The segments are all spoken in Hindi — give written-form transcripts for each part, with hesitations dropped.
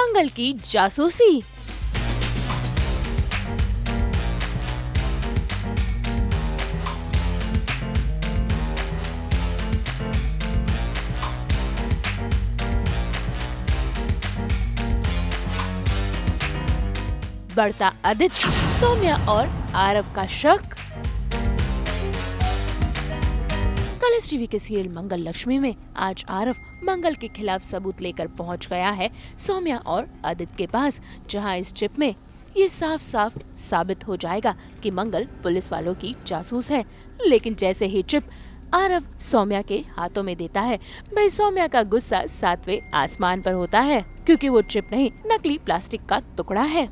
मंगल की जासूसी। बढ़ता आदित्य, सौम्या और आरव का शक। कलर्स टीवी के सीरियल मंगल लक्ष्मी में आज आरव मंगल के खिलाफ सबूत लेकर पहुंच गया है सौम्या और आदित्य के पास, जहां इस चिप में ये साफ साफ साबित हो जाएगा कि मंगल पुलिस वालों की जासूस है। लेकिन जैसे ही चिप आरव सौम्या के हाथों में देता है, भाई सौम्या का गुस्सा 7वें आसमान पर होता है, क्योंकि वो चिप नहीं नकली प्लास्टिक का टुकड़ा है।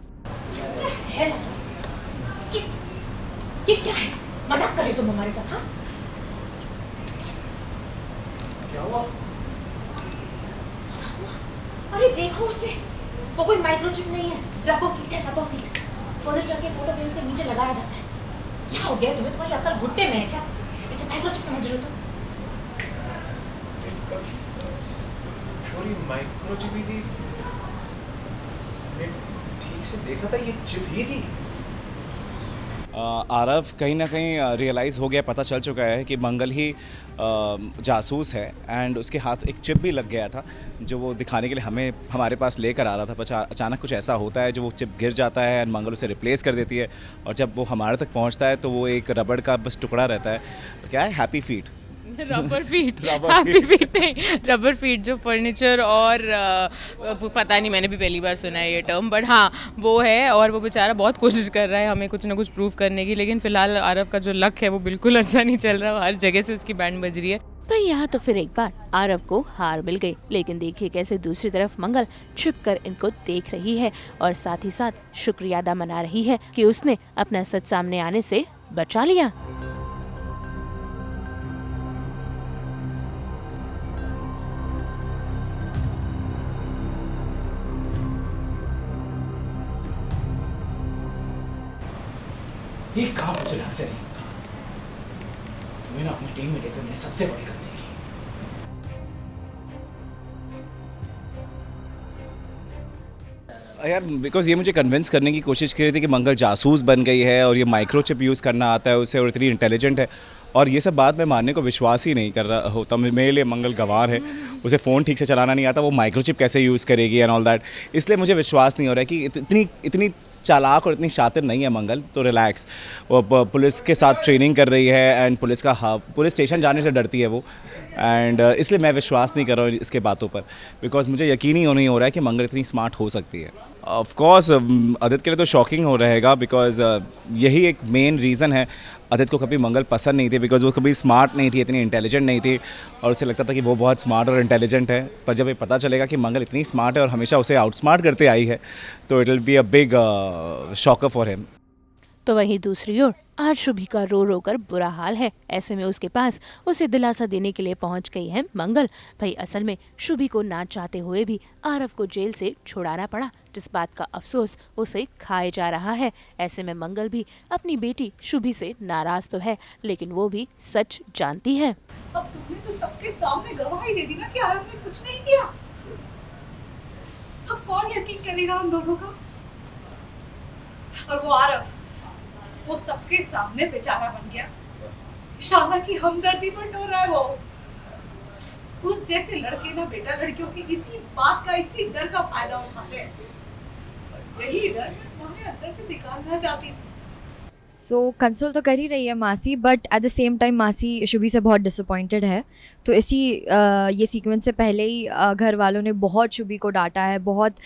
ये क्या है? मजाक कर रहे तुम हमारे साथ? हाँ, क्या हुआ? अरे देखो उसे, वो कोई माइक्रोचिप नहीं है, रबर फीट है, रबर फीट। फर्नीचर के फोटो फ्रेम से नीचे लगाया जाता है। क्या हो गया तुम्हें? तुम्हारी अक्ल घुटने में है क्या? इसे माइक्रोचिप समझ रहे हो तुम? छोरी माइक्रोचिप ही थी। मैं ठीक से देखा था, ये चिप ही थी। आरव कहीं ना कहीं रियलाइज़ हो गया, पता चल चुका है कि मंगल ही जासूस है एंड उसके हाथ एक चिप भी लग गया था, जो वो दिखाने के लिए हमें हमारे पास लेकर आ रहा था। पर अचानक कुछ ऐसा होता है जो वो चिप गिर जाता है एंड मंगल उसे रिप्लेस कर देती है, और जब वो हमारे तक पहुंचता है तो वो एक रबड़ का बस टुकड़ा रहता है। क्या है, happy feet. Rubber feet, happy feet नहीं, रबर फीट जो फर्नीचर और पता नहीं, मैंने भी पहली बार सुना है ये टर्म, बट हाँ वो है। और वो बेचारा बहुत कोशिश कर रहा है हमें कुछ ना कुछ प्रूव करने की, लेकिन फिलहाल आरव का जो लक है वो बिल्कुल अच्छा नहीं चल रहा, हर जगह से उसकी बैंड बज रही है। भाई यहाँ तो फिर एक बार आरव को हार मिल गई, लेकिन देखिए कैसे दूसरी तरफ मंगल छिप कर इनको देख रही है और साथ ही साथ शुक्रिया अदा मना रही है कि उसने अपना सच सामने आने से बचा लिया। ये काम मुझे ढंग से नहीं होता। तुम्हें ना अपनी टीम में लेकर मैंने सबसे बड़ी गलती की। यार बिकॉज ये मुझे कन्विंस करने की कोशिश की रही थी कि मंगल जासूस बन गई है और ये माइक्रोचिप यूज़ करना आता है उसे और इतनी इंटेलिजेंट है, और ये सब बात मैं मानने को विश्वास ही नहीं कर रहा होता। मेरे लिए मंगल गंवार है, उसे फ़ोन ठीक से चलाना नहीं आता, वो माइक्रोचिप कैसे यूज़ करेगी एंड ऑल दैट। इसलिए मुझे विश्वास नहीं हो रहा है कि इतनी चालाक और इतनी शातिर नहीं है मंगल। तो रिलैक्स, वो पुलिस के साथ ट्रेनिंग कर रही है एंड पुलिस स्टेशन जाने से डरती है वो, एंड इसलिए मैं विश्वास नहीं कर रहा हूँ इसके बातों पर, बिकॉज मुझे यकीन ही नहीं हो रहा है कि मंगल इतनी स्मार्ट हो सकती है। ऑफ कोर्स आदित्य के लिए तो शॉकिंग हो रहेगा, बिकॉज यही एक मेन रीज़न है। आदित्य को कभी मंगल पसंद नहीं थी, बिकॉज वो कभी स्मार्ट नहीं थी, इतनी इंटेलिजेंट नहीं थी, और उसे लगता था कि वो बहुत स्मार्ट और इंटेलिजेंट है। पर जब ये पता चलेगा कि मंगल इतनी स्मार्ट है और हमेशा उसे आउटस्मार्ट करते आई है, तो it will be a big shocker for him. तो वहीं दूसरी ओर आज शुभी का रो रो कर बुरा हाल है। ऐसे में उसके पास उसे दिलासा देने के लिए पहुंच गई है मंगल। भाई असल में शुभी को ना चाहते हुए भी आरव को जेल से छुड़ाना पड़ा, जिस बात का अफसोस उसे खाए जा रहा है। ऐसे में मंगल भी अपनी बेटी शुभी से नाराज तो है, लेकिन वो भी सच जानती है। अब तुमने तो सबके सामने गवाही दे दी ना कि आरव ने कुछ नहीं किया। अब कौन यकीन करेगा हम दोनों का? और वो आरव, वो सबके सामने बेचारा बन गया। इशारा की हमदर्दी पर डर रहा है वो। उस जैसे लड़के ना बेटा लड़कियों की इसी बात का, इसी डर का फायदा उठाते हैं। और यही डर मैं तुम्हारे अंदर से निकालना चाहती थी। सो कंसोल तो कर ही रही है मासी, but at the same time मासी शुभी से बहुत डिसअपॉइंटेड है। तो ये सीक्वेंस से पहले ही घर वालों ने बहुत शुभी को डांटा है, बहुत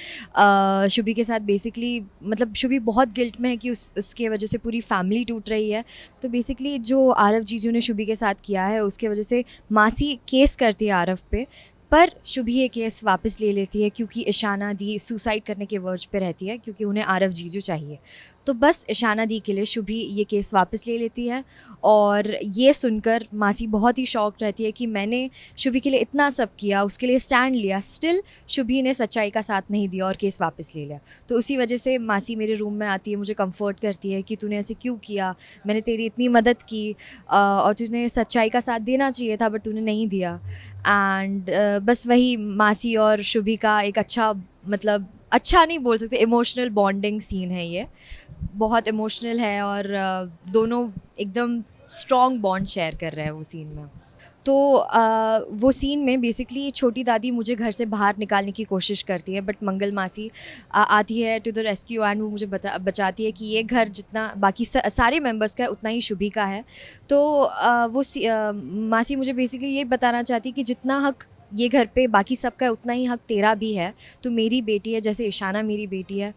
शुभी के साथ बेसिकली, मतलब शुभी बहुत गिल्ट में है कि उसके वजह से पूरी फैमिली टूट रही है। तो बेसिकली जो आरव जीजू ने शुभी के साथ किया है उसके वजह से मासी केस करती है आरव पे, पर शुभी ये केस वापस ले लेती है क्योंकि ईशाना दी सुसाइड करने के वर्ज पे रहती है, क्योंकि उन्हें आरव जीजू चाहिए। तो बस ईशाना दी के लिए शुभी ये केस वापस ले लेती है, और ये सुनकर मासी बहुत ही शॉक्ड रहती है कि मैंने शुभी के लिए इतना सब किया, उसके लिए स्टैंड लिया, स्टिल शुभी ने सच्चाई का साथ नहीं दिया और केस वापस ले लिया। तो उसी वजह से मासी मेरे रूम में आती है, मुझे कंफर्ट करती है कि तूने ऐसे क्यों किया, मैंने तेरी इतनी मदद की और तुझे सच्चाई का साथ देना चाहिए था बट तूने नहीं दिया। एंड बस वही मासी और शुभी का एक अच्छा मतलब अच्छा नहीं बोल सकते, इमोशनल बॉन्डिंग सीन है ये, बहुत इमोशनल है और दोनों एकदम स्ट्रॉन्ग बॉन्ड शेयर कर रहे हैं वो सीन में। तो वो सीन में बेसिकली छोटी दादी मुझे घर से बाहर निकालने की कोशिश करती है, बट मंगल मासी आती है टू द रेस्क्यू एंड वो मुझे बचाती है कि ये घर जितना बाकी सारे मेंबर्स का है उतना ही शुभी का है। तो मासी मुझे बेसिकली ये बताना चाहती है कि जितना हक ये घर पे बाकी सबका है उतना ही हक तेरा भी है, तो मेरी बेटी है जैसे ईशाना मेरी बेटी है।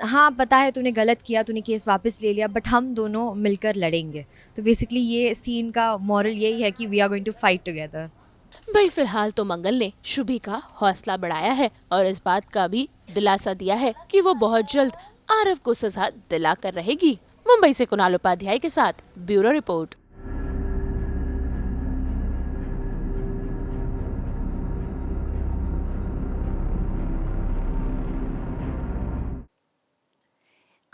हाँ पता है तूने गलत किया, तूने केस वापस ले लिया, बट हम दोनों मिलकर लड़ेंगे। तो बेसिकली ये सीन का मॉरल यही है कि we are going to fight together. भाई फिलहाल तो मंगल ने शुभी का हौसला बढ़ाया है और इस बात का भी दिलासा दिया है कि वो बहुत जल्द आरव को सजा दिला कर रहेगी। मुंबई से कुणाल उपाध्याय के साथ ब्यूरो रिपोर्ट।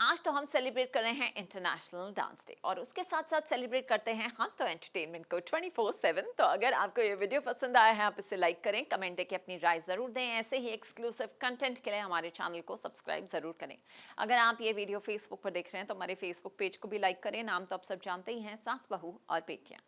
आज तो हम सेलिब्रेट कर रहे हैं इंटरनेशनल डांस डे और उसके साथ साथ सेलिब्रेट करते हैं हम तो एंटरटेनमेंट को 24/7। तो अगर आपको ये वीडियो पसंद आया है आप इसे लाइक करें, कमेंट देके अपनी राय ज़रूर दें। ऐसे ही एक्सक्लूसिव कंटेंट के लिए हमारे चैनल को सब्सक्राइब ज़रूर करें। अगर आप ये वीडियो फेसबुक पर देख रहे हैं तो हमारे फेसबुक पेज को भी लाइक करें। नाम तो आप सब जानते ही हैं, सास बहू और बेटियाँ।